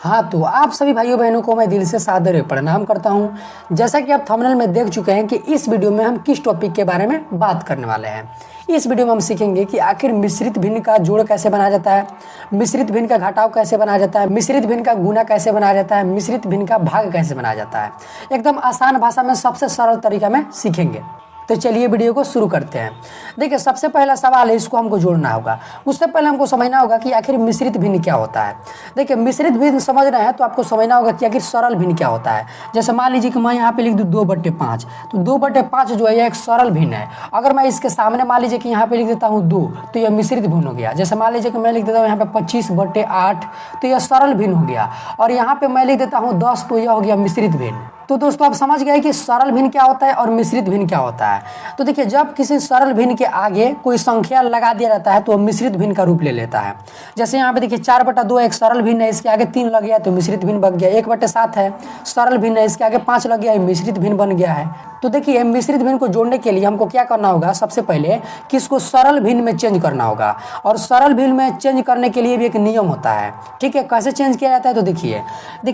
हाँ, तो आप सभी भाइयों बहनों को मैं दिल से सादर प्रणाम करता हूँ। जैसा कि आप थंबनेल में देख चुके हैं कि इस वीडियो में हम किस टॉपिक के बारे में बात करने वाले हैं। इस वीडियो में हम सीखेंगे कि आखिर मिश्रित भिन्न का जोड़ कैसे बनाया जाता है, मिश्रित भिन्न का घटाव कैसे बनाया जाता है, मिश्रित भिन्न का गुना कैसे बनाया जाता है, मिश्रित भिन्न का भाग कैसे बनाया जाता है। एकदम आसान भाषा में सबसे सरल तरीका में सीखेंगे। तो चलिए वीडियो को शुरू करते हैं। देखिए, सबसे पहला सवाल है, इसको हमको जोड़ना होगा। उससे पहले हमको समझना होगा कि आखिर मिश्रित भिन्न क्या होता है। देखिए, मिश्रित भिन्न समझ रहे हैं तो आपको समझना होगा कि आखिर सरल भिन्न क्या होता है। जैसे मान लीजिए कि मैं यहाँ पे लिख दूँ 2/5, तो 2/5 जो है यह एक सरल भिन्न है। अगर मैं इसके सामने मान लीजिए कि यहाँ पे लिख देता हूँ 2, तो यह मिश्रित भिन्न हो गया। जैसे मान लीजिए कि मैं लिख देता हूँ यहाँ पे 25/8, तो यह सरल भिन्न हो गया। और यहाँ पे मैं लिख देता हूँ 10, तो यह हो गया मिश्रित भिन्न। तो दोस्तों, आप समझ गए कि सरल भिन्न क्या होता है और मिश्रित भिन्न क्या होता है। तो देखिए, जब किसी सरल भिन्न के आगे कोई संख्या लगा दिया जाता है तो मिश्रित भिन्न का रूप ले लेता है। जैसे यहाँ पे देखिए 4/2 एक सरल भिन्न है, इसके आगे 3 लग गया तो मिश्रित भिन्न बन गया। 1/7 है सरल भिन्न है, इसके आगे 5 लग गया, मिश्रित भिन्न बन गया है। तो देखिए, मिश्रित भिन्न को जोड़ने के लिए हमको क्या करना होगा, सबसे पहले कि इसको सरल भिन्न में चेंज करना होगा। और सरल भिन्न में चेंज करने के लिए भी एक नियम होता है। ठीक है, कैसे चेंज किया जाता है, तो देखिए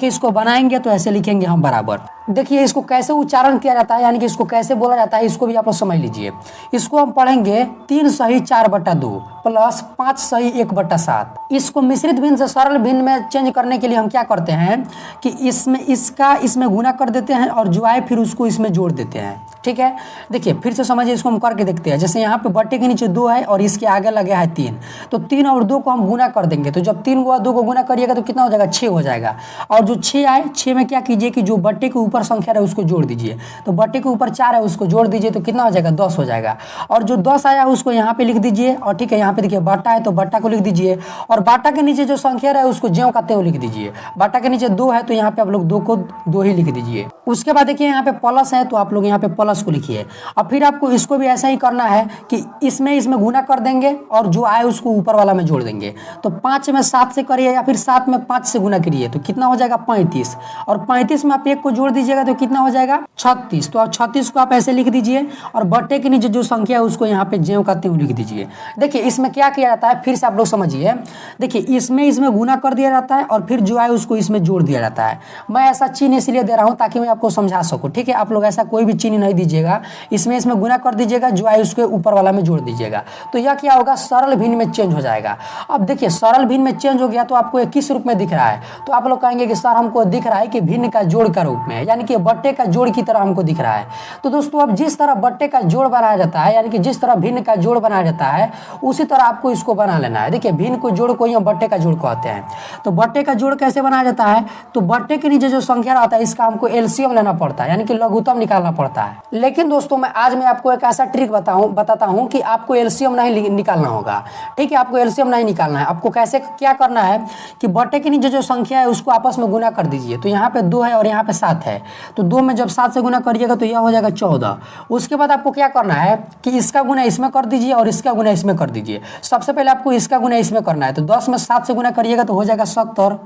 इसको बनाएंगे तो ऐसे लिखेंगे हम बराबर। देखिए, इसको कैसे उच्चारण किया जाता है, यानी कि इसको कैसे बोला जाता है, इसको भी आप समझ लीजिए। इसको हम पढ़ेंगे 3 सही 4/2 प्लस 5 सही 1/7। इसको मिश्रित भिन्न से सरल भिन्न में चेंज करने के लिए हम क्या करते हैं कि इसमें गुना कर देते हैं और जो आए फिर उसको इसमें जोड़ देते हैं। ठीक है, देखिए फिर से समझिए, इसको हम करके देखते हैं। जैसे यहाँ पे बट्टे के नीचे 2 है और इसके आगे लगे है 3, तो 3 और 2 को हम गुना कर देंगे। तो जब 3 को 2 को गुना करिएगा तो कितना हो जाएगा, 6 हो जाएगा। और जो 6 आए, 6 में क्या कीजिए कि जो बट्टे के ऊपर संख्या है उसको जोड़ दीजिए। तो बट्टे के ऊपर 4 है, उसको जोड़ दीजिए तो कितना हो जाएगा, 10 हो जाएगा। और जो 10 आया उसको यहाँ पे लिख दीजिए। और ठीक है, यहाँ पे देखिए बाटा है तो बाटा को लिख दीजिए। और बाटा के नीचे जो संख्या है उसको ज्यों का त्यों लिख दीजिए। बाटा के नीचे 2 है तो यहाँ पे आप लोग 2 को 2 ही लिख दीजिए। उसके बाद देखिए यहाँ पे प्लस है तो आप लोग यहाँ पे प्लस को लिखिए। और फिर आपको इसको भी ऐसा ही करना है कि इसमें गुना कर देंगे और जो आए उसको ऊपर वाला में जोड़ देंगे। तो 5 में 7 से करिए या फिर 7 में 5 से गुना करिए तो कितना हो जाएगा, 35। और 35 में आप 1 को जोड़ दीजिएगा तो कितना हो जाएगा, 36। तो आप 36 को आप ऐसे लिख दीजिए और बट्टे के नीचे जो संख्या है उसको यहाँ पे ज्यों का त्यों लिख दीजिए। देखिए, इसमें क्या किया जाता है, फिर से आप लोग समझिए। देखिए, इसमें गुना कर दिया जाता है और फिर जो आए उसको इसमें जोड़ दिया जाता है। मैं ऐसा चिन्ह इसलिए दे रहा हूँ ताकि मैं आपको समझा सकूँ। ठीक है, आप लोग ऐसा कोई भी चिन्ह नहीं दीजिएगा, इसमें गुना कर दीजिएगा, जो आए उसके ऊपर वाला में जोड़ दीजिएगा। तो यह क्या होगा, सरल भिन्न में चेंज हो जाएगा। अब देखिए, सरल भिन्न में चेंज हो गया तो आपको ये किस रूप में दिख रहा है, तो आप लोग कहेंगे कि सर हमको दिख रहा है कि भिन्न का जोड़ का रूप में, यानी कि बट्टे का जोड़ की तरह हमको दिख रहा है। तो दोस्तों, अब जिस तरह बट्टे का जोड़ बनाया जाता है, यानी कि जिस तरह भिन्न का जोड़ बनाया जाता है, उसी तरह आपको इसको बना लेना है। देखिए, भिन्न को जोड़ को ही हम बट्टे का जोड़ कहते हैं। तो बट्टे का जोड़ कैसे बनाया जाता है, तो बट्टे के नीचे जो संख्या रहता है इसका हमको एलसीएम लेना पड़ता है, यानी कि लघुत्तम निकालना पड़ता है। लेकिन दोस्तों, आज मैं आपको एक ऐसा ट्रिक बताता हूं कि आपको एलसीएम नहीं निकालना होगा। ठीक है, आपको एलसीएम नहीं निकालना है। आपको कैसे क्या करना है कि बट्टे के नीचे जो संख्या है उसको आपस में गुना कर दीजिए। तो यहाँ पे 2 है और यहाँ पे 7 है, तो 2 में जब 7 से गुना करिएगा तो यह हो जाएगा 14। उसके बाद आपको क्या करना है कि इसका गुना इसमें कर दीजिए और इसका गुना इसमें कर दीजिए। सबसे पहले आपको इसका गुना इसमें करना है, तो 10 में 7 से गुना करिएगा तो हो जाएगा 70।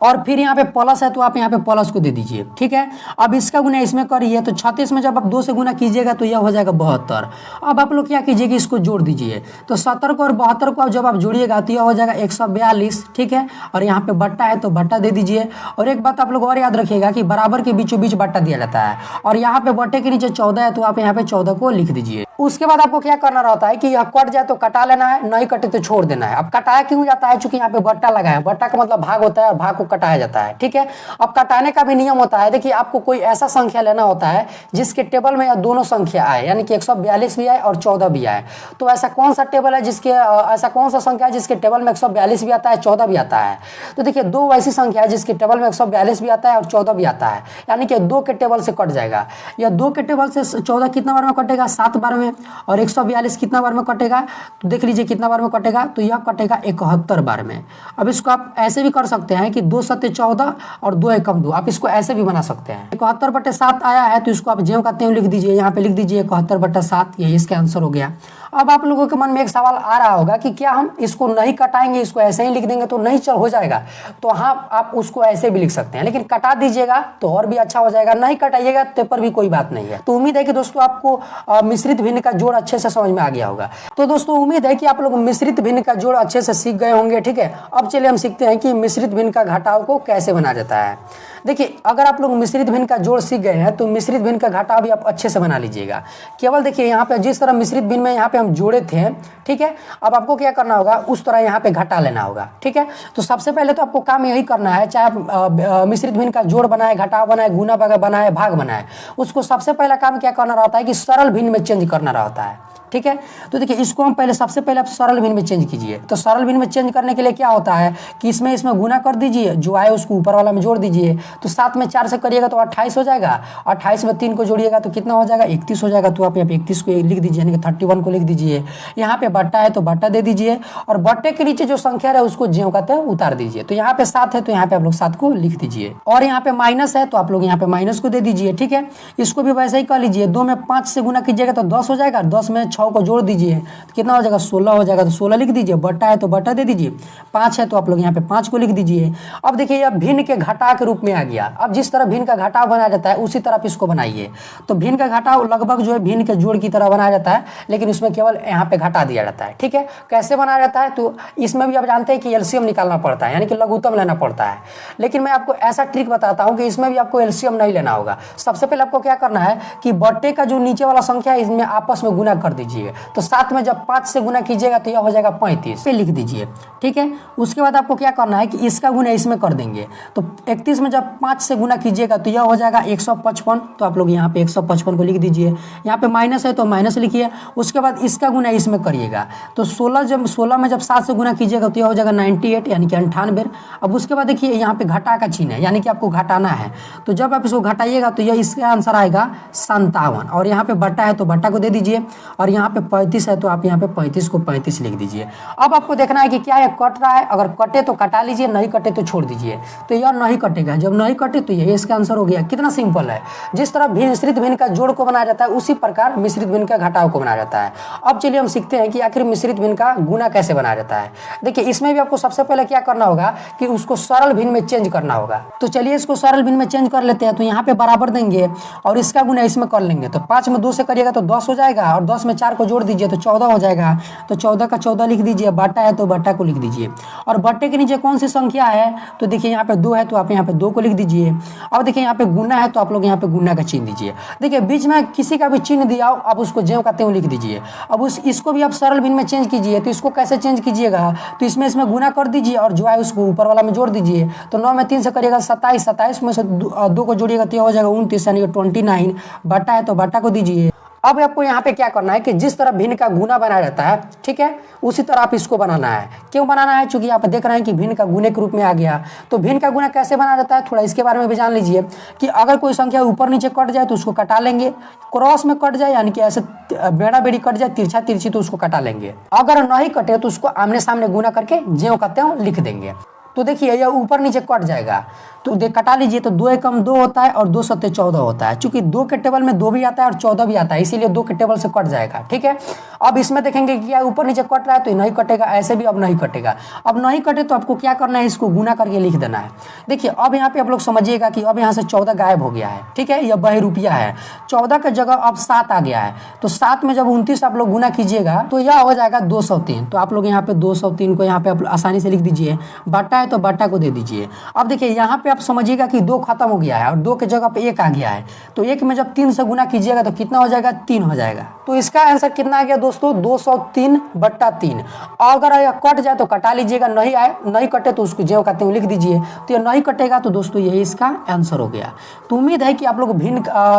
और फिर यहाँ पे प्लस है तो आप यहाँ पे प्लस को दे दीजिए। ठीक है, अब इसका गुना इसमें करिए तो 36 में जब आप 2 से गुना कीजिएगा तो यह हो जाएगा 72। अब आप लोग क्या कीजिए कि इसको जोड़ दीजिए। तो 70 को और 72 को जब आप जोड़िएगा तो यह हो जाएगा 142। ठीक है, और यहाँ पे बट्टा है तो बट्टा दे दीजिए। और एक बात आप लोग और याद रखिएगा कि बराबर के बीचों बीच बट्टा दिया जाता है। और यहाँ पे बट्टे के नीचे 14 है तो आप यहाँ पे 14 को लिख दीजिए। उसके बाद आपको क्या करना रहता है कि यह कट जाए तो कटा लेना है, नहीं कटे तो छोड़ देना है। अब कटाया क्यों जाता है, चूंकि यहाँ पे बट्टा लगा है। बट्टा का मतलब भाग होता है और भाग को कटाया जाता है। ठीक है, अब कटाने का भी नियम होता है। देखिए, आपको कोई ऐसा संख्या लेना होता है जिसके टेबल में दोनों संख्या आए, यानी कि 142 भी आए और 14 भी आए। तो ऐसा कौन सा टेबल है ऐसा कौन सा संख्या है जिसके टेबल में 142 भी आता है, 14 भी आता है। तो देखिए, 2 वैसी संख्या है जिसके टेबल में 142 भी आता है और 14 भी आता है, यानी कि 2 के टेबल से कट जाएगा। या 2 के टेबल से 14 कितना बार में कटेगा, 7 बार में। और 142 कितना बार में कटेगा, तो देख लीजिए कितना बार में कटेगा, तो यह कटेगा 71 बार में। अब इसको आप ऐसे भी कर सकते हैं कि 2 7 14 और 2 एकम 2, आप इसको ऐसे भी बना सकते हैं। 71/7 आया है तो इसको आप ज्यों का त्यों लिख दीजिए। यहाँ पे लिख दीजिए 71/7, यही इसका आंसर हो गया। अब आप लोगों के मन में एक सवाल आ रहा होगा कि क्या हम इसको नहीं कटाएंगे, इसको ऐसे ही लिख देंगे तो नहीं चल हो जाएगा? तो हाँ, आप उसको ऐसे भी लिख सकते हैं, लेकिन कटा दीजिएगा तो और भी अच्छा हो जाएगा, नहीं कटाइएगा तो पर भी कोई बात नहीं है। तो उम्मीद है कि दोस्तों आपको मिश्रित भिन्न का जोड़ अच्छे से समझ में आ गया होगा। तो दोस्तों उम्मीद है कि आप लोग मिश्रित भिन्न का जोड़ अच्छे से सीख गए होंगे। ठीक है, अब चलिए हम सीखते हैं कि मिश्रित भिन्न का घटाव को कैसे बना जाता है। देखिए, अगर आप लोग मिश्रित भिन्न का जोड़ सीख गए हैं तो मिश्रित भिन्न का घटाव भी आप अच्छे से बना लीजिएगा। केवल देखिए यहाँ पे जिस तरह मिश्रित भिन्न में यहाँ पे हम जोड़े थे, ठीक है, अब आपको क्या करना होगा, उस तरह यहाँ पे घटा लेना होगा। ठीक है, तो सबसे पहले तो आपको काम यही करना है, चाहे आप मिश्रित भिन्न का जोड़ बनाए, घटाव बनाए, गुना बनाए, भाग बनाए, उसको सबसे पहला काम क्या करना रहता है कि सरल भिन्न में चेंज करना रहता है। ठीक है, तो देखिए इसको हम पहले सबसे पहले आप सरल भिन्न में चेंज कीजिए। तो सरल भिन्न में चेंज करने के लिए क्या होता है कि इसमें गुना कर दीजिए, जो आए उसको ऊपर वाला में जोड़ दीजिए। तो 7 में 4 से करिएगा तो 28 हो जाएगा, 28 में 3 को जोड़िएगा तो कितना हो जाएगा, 31 हो जाएगा। तो आप यहाँ पे 31 को लिख दीजिए, यानी कि 31 को लिख दीजिए। यहाँ पे बट्टा है तो बट्टा दे दीजिए, और बट्टे के नीचे जो संख्या है उसको ज्यों कहते हैं उतार दीजिए। तो यहाँ पे 7 है तो यहाँ पे आप लोग 7 को लिख दीजिए, और यहाँ पे माइनस है तो आप लोग यहाँ पे माइनस को दे दीजिए। ठीक है, इसको भी वैसे ही कर लीजिए। 2 में 5 से गुना कीजिएगा तो 10 हो जाएगा, 10 में 6 को जोड़ दीजिए तो कितना हो जाएगा, 16 हो जाएगा। तो 16 लिख दीजिए। बट्टा है तो बट्टा दे दीजिए, 5 है तो आप लोग यहाँ पे 5 को लिख दीजिए। अब देखिए यह भिन्न के घटाव के रूप में आ गया। अब जिस तरह भिन्न का घटाव बनाया जाता है उसी तरह आप इसको बनाइए। तो भिन्न का घटाव लगभग जो है भिन्न के जोड़ की तरह बनाया जाता है, लेकिन उसमें केवल यहाँ पे घटा दिया जाता है। ठीक है, कैसे बनाया जाता है, तो इसमें भी आप जानते हैं कि एलसीएम निकालना पड़ता है, यानी कि लघुत्तम लेना पड़ता है। लेकिन मैं आपको ऐसा ट्रिक बताता हूँ कि इसमें भी आपको एलसीएम नहीं लेना होगा। सबसे पहले आपको क्या करना है कि बट्टे का जो नीचे वाला संख्या है इसमें आपस में गुना कर दीजिए। तो 7 में जब 5 से गुना कीजिएगा तो यह हो जाएगा 35 पे लिख दीजिए। ठीक है, उसके बाद आपको क्या करना है कि इसका गुना इसमें कर देंगे। तो 31 में जब 5 से गुना कीजिएगा तो यह हो जाएगा 155। तो आप लोग यहाँ पे 155 को लिख दीजिए। यहाँ पे माइनस है तो माइनस लिखिए। उसके बाद इसका गुना इसमें करिएगा। तो 16 में जब 7 से गुना कीजिएगा तो यह हो जाएगा 98, यानी कि 98। अब उसके बाद देखिए यहाँ पे घटा का चिन्ह है, यानी कि आपको घटाना है। तो जब आप इसको घटाइएगा तो यह इसका आंसर आएगा 57। और यहाँ पे बट्टा है तो बट्टा को दे दीजिए, और यहाँ पे 35 है तो आप यहाँ पे 35 को 35 लिख दीजिए। अब आपको देखना है कि क्या ये कट रहा है, अगर कटे तो कटा लीजिए, नहीं कटे तो छोड़ दीजिए। तो यह नहीं कटेगा, जब नहीं कटे तो यही इसका आंसर हो गया। कितना सिंपल है। जिस तरह मिश्रित भिन्न का जोड़ को बनाया जाता है उसी प्रकार मिश्रित भिन्न का घटाव को बनाया जाता है। अब चलिए हम सीखते हैं कि आखिर मिश्रित भिन्न का गुना कैसे बनाया जाता है। देखिए इसमें भी आपको सबसे पहले क्या करना होगा कि उसको सरल भिन्न में चेंज करना होगा। तो चलिए इसको सरल भिन्न में चेंज कर लेते हैं। तो यहाँ पे बराबर देंगे और इसका गुना इसमें कर लेंगे। तो 5 में 2 से करिएगा तो 10 हो जाएगा, और 10 में 4 को जोड़ दीजिए तो 14 हो जाएगा। तो 14 का 14 लिख दीजिए। बट्टा है तो बट्टा को लिख दीजिए, और बट्टे के नीचे कौन सी संख्या है, तो देखिए यहाँ पे 2 है तो आप यहाँ पे 2 को लिख दीजिए। अब देखिए यहाँ पे गुना है तो आप लोग यहाँ पे गुना का चिन्ह दीजिए। देखिए बीच में किसी का भी चिन्ह दिया हो आप उसको ज्यों का त्यों लिख दीजिए। अब इसको भी आप सरल भिन्न में चेंज कीजिए। तो इसको कैसे चेंज कीजिएगा, तो इसमें गुना कर दीजिए और जो है उसको ऊपर वाला में जोड़ दीजिए। तो 9 में 3 से करिएगा 27, 27 में से 2 को जोड़िएगा तो हो जाएगा 29, यानी 29। बट्टा है तो बट्टा को दीजिए। अब आपको यहाँ पे क्या करना है कि जिस तरह भिन्न का गुना बनाया जाता है, ठीक है, उसी तरह आप इसको बनाना है। क्यों बनाना है, क्योंकि यहाँ पे देख रहे हैं कि भिन्न का गुने के रूप में आ गया। तो भिन्न का गुना कैसे बनाया जाता है, थोड़ा इसके बारे में भी जान लीजिए कि अगर कोई संख्या ऊपर नीचे कट जाए तो उसको कटा लेंगे, क्रॉस में कट जाए यानी कि ऐसे बेड़ा बेड़ी कट जाए, तिरछा तिरछी, तो उसको कटा लेंगे। अगर नहीं कटे तो उसको आमने सामने गुना करके ज्यों का त्यों लिख देंगे। तो देखिए यह ऊपर नीचे कट जाएगा तो कटा लीजिए। तो 2 एकम 2 होता है और 2 सत्ते 14 होता है। चूंकि 2 के टेबल में 2 भी आता है और 14 भी आता है, इसीलिए 2 के टेबल से कट जाएगा। ठीक है, अब इसमें देखेंगे कि क्या ऊपर नीचे कट रहा है तो नहीं कटेगा, ऐसे भी अब नहीं कटेगा। अब नहीं कटे तो आपको क्या करना है, इसको गुना करके लिख देना है। देखिए अब यहाँ पे आप लोग समझिएगा कि अब यहाँ से 14 गायब हो गया है। ठीक है, यह ₹2 है। 14 के जगह अब 7 आ गया है। तो 7 में जब 29 आप लोग गुना कीजिएगा तो यह हो जाएगा 203। तो आप लोग यहाँ पे 203 को यहाँ पे आप आसानी से लिख दीजिए। बट्टा है तो बट्टा को दे दीजिए। अब देखिए यहाँ पे आप समझिएगा कि 2 खत्म हो गया है और 2 के जगह पे 1 आ गया है। तो 1 में जब 3 से गुना कीजिएगा तो कितना हो जाएगा, 3 हो जाएगा। तो इसका आंसर कितना आ गया दोस्तों, 203/3। अगर यह कट जाए तो कटा लीजिएगा, नहीं कटे तो उसको ज्यों का त्यों लिख दीजिए। तो यह नहीं कटेगा तो दोस्तों यही इसका आंसर हो गया। तो उम्मीद है कि आप लोग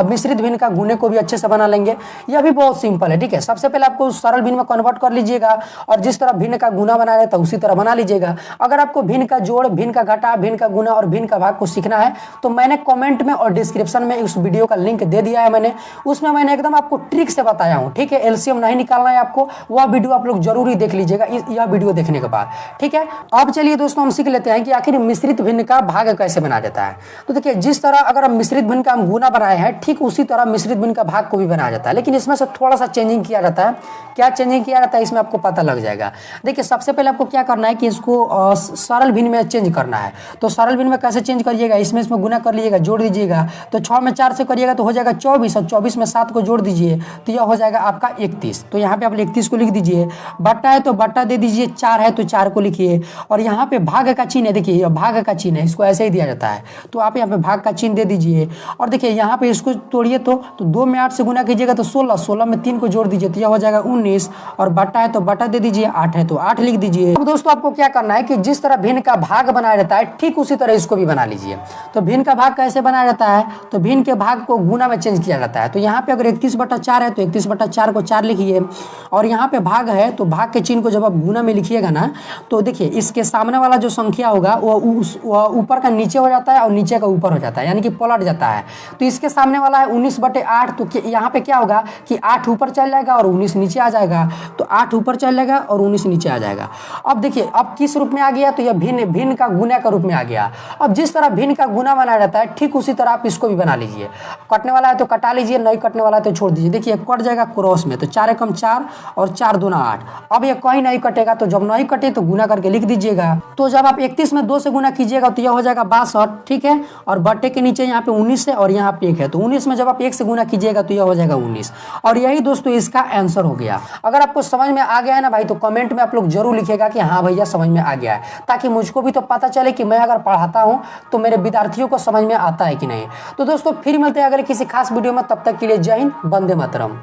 मिश्रित भिन्न का गुने को भी अच्छे से बना लेंगे। यह भी बहुत सिंपल है। ठीक है, सबसे पहले आपको सरल भिन्न में कन्वर्ट कर लीजिएगा और जिस तरह भिन्न का गुना बनाया जाता है उसी तरह बना लीजिएगा। अगर आपको भिन्न का जोड़, भिन्न का घटा, भिन्न का गुना और भिन्न का भाग को सीखना है तो मैंने कमेंट में और डिस्क्रिप्शन में उस वीडियो का लिंक दे दिया है मैंने, उसमें मैंने एकदम आपको ट्रिक से बताया हूँ, ठीक है। एलसीएम नहीं निकालना है आपको, वह वीडियो आप लोग जरूरी देख लीजिएगा यह वीडियो देखने के बाद, ठीक है। अब चलिए दोस्तों हम सीख लेते हैं कि आखिर मिश्रित भिन्न का भाग कैसे बना जाता है। तो देखिए जिस तरह अगर हम मिश्रित भिन्न का हम गुना बनाए हैं, ठीक उसी तरह मिश्रित भिन्न का भाग को भी बनाया जाता है, लेकिन इसमें से थोड़ा सा चेंजिंग किया जाता है। क्या चेंजिंग किया जाता है इसमें आपको पता लग जाएगा। देखिए सबसे पहले आपको क्या करना है कि इसको सरल भिन्न में चेंज करना है। तो सरल भिन्न में कैसे चेंज करिएगा, इसमें गुना कर लीजिएगा, जोड़ दीजिएगा, तो 6 में 4 से करिएगा तो हो जाएगा 24, और 24 में 7 को जोड़ दीजिए तो यह हो जाएगा आपका 31। तो यहाँ पे आप 31 को लिख दीजिए, बट्टा है तो बट्टा दे दीजिए, 4 है तो 4 को लिखिए, और यहाँ पे भाग का चिन्ह है, देखिए यह भाग का चिन्ह है, इसको ऐसे ही दिया जाता है, तो आप यहाँ पे भाग का चिन्ह दे दीजिए। और देखिए यहाँ पे इसको तोड़िए तो 2 में 8 से गुना कीजिएगा तो 16, 16 में 3 को जोड़ दीजिए तो यह हो जाएगा 19, और बट्टा है तो बट्टा दे दीजिए, 8 है तो 8 लिख दीजिए। अब दोस्तों आपको क्या करना है कि जिस तरह भिन्न का भाग बनाया जाता है ठीक उसी तरह इसको भी बना लीजिए। तो भिन्न का भाग कैसे बनाया जाता है, तो भिन्न के भाग को गुना में चेंज किया जाता है। तो यहाँ पे अगर 31/4 है तो 31/4 को 4 लिखिए, और यहाँ पे भाग है तो भाग के चिन्ह को जब आप गुना में लिखिएगा ना तो देखिए इसके सामने वाला जो संख्या होगा वो ऊपर का नीचे हो जाता है और नीचे का ऊपर हो जाता है, यानी कि पलट जाता है। तो इसके सामने वाला है 19/8, तो यहाँ पे क्या होगा कि 8 ऊपर चल जाएगा और 19 नीचे आ जाएगा, तो 8 ऊपर चल जाएगा और 19 नीचे आ जाएगा। अब देखिए अब किस रूप में आ गया, तो यह भिन्न का गुना का रूप में आ गया। अब जिस तरह भिन्न का गुना बनाया जाता है ठीक उसी तरह आप इसको भी बना लीजिए। कटने वाला है तो कटा लीजिए, नहीं कटने वाला है तो छोड़ दीजिए। देखिए कट जाएगा क्रॉस में, तो 4 एकम 4 और 4 दूना 8। अब ये कहीं नहीं कटेगा, तो जब नहीं कटे तो गुना करके लिख दीजिएगा। तो जब आप 31 में 2 से गुना कीजिएगा तो यह हो जाएगा 62, ठीक है। और बट्टे के नीचे यहाँ पे 19 है और यहाँ पे 1 है, तो 19 में जब आप 1 से गुना कीजिएगा तो यह हो जाएगा 19। और यही दोस्तों इसका आंसर हो गया। अगर आपको समझ में आ गया है ना भाई, तो कमेंट में आप लोग जरूर लिखिएगा कि हाँ भैया समझ में आ गया है, ताकि मुझको भी तो पता चले कि मैं अगर पढ़ाता हूँ तो मेरे विद्यार्थियों को समझ में आता है कि नहीं। तो दोस्तों फिर मिलते हैं अगले किसी खास वीडियो में, तब तक के लिए जय हिंद, वंदे मातरम।